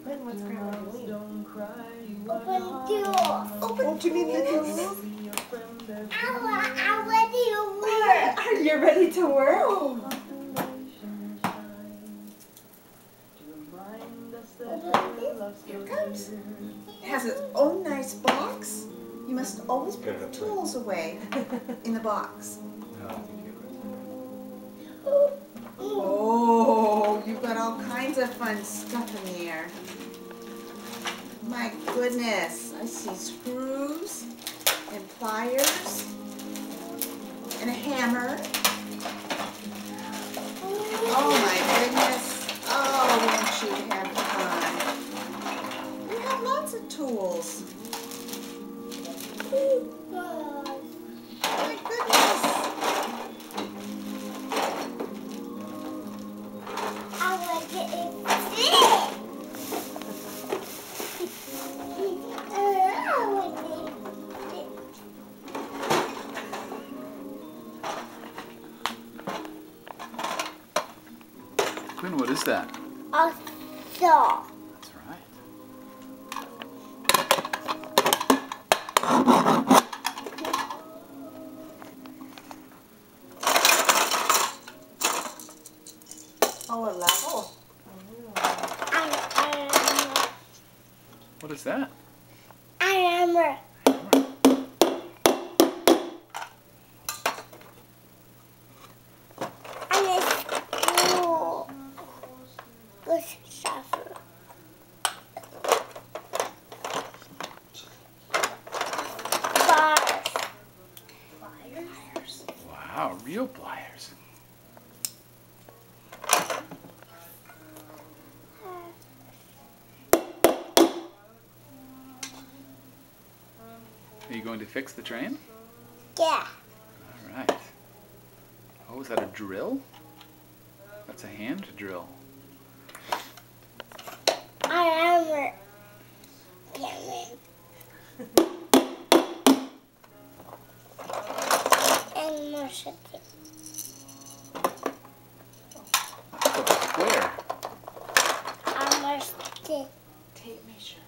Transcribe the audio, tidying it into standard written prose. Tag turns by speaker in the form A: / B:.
A: Quinn, what's Grandma doing?
B: Open the door.
A: Oh, do you mean the door?
B: I'm ready to work.
A: You're ready to work?
B: Open this.
A: Here it comes. It has its own nice box. You must always put the tools away in the box. Oh, you've got all kinds of fun stuff in there. My goodness, I see screws and pliers and a hammer. Oh my goodness. Oh, won't you have fun? You have lots of tools. My goodness.
B: I want to get it.
C: Quinn, what is that?
B: A saw.
C: That's right.
A: Oh, a level.
C: What is that?
B: A hammer. And a screw. With shuffle. Bars.
A: Pliers.
C: Wow, real pliers. Are you going to fix the train?
B: Yeah.
C: All right. Oh, is that a drill? That's a hand drill.
B: A hammer. And more something.
C: That's a square.
B: A more stick.
A: Tape measure.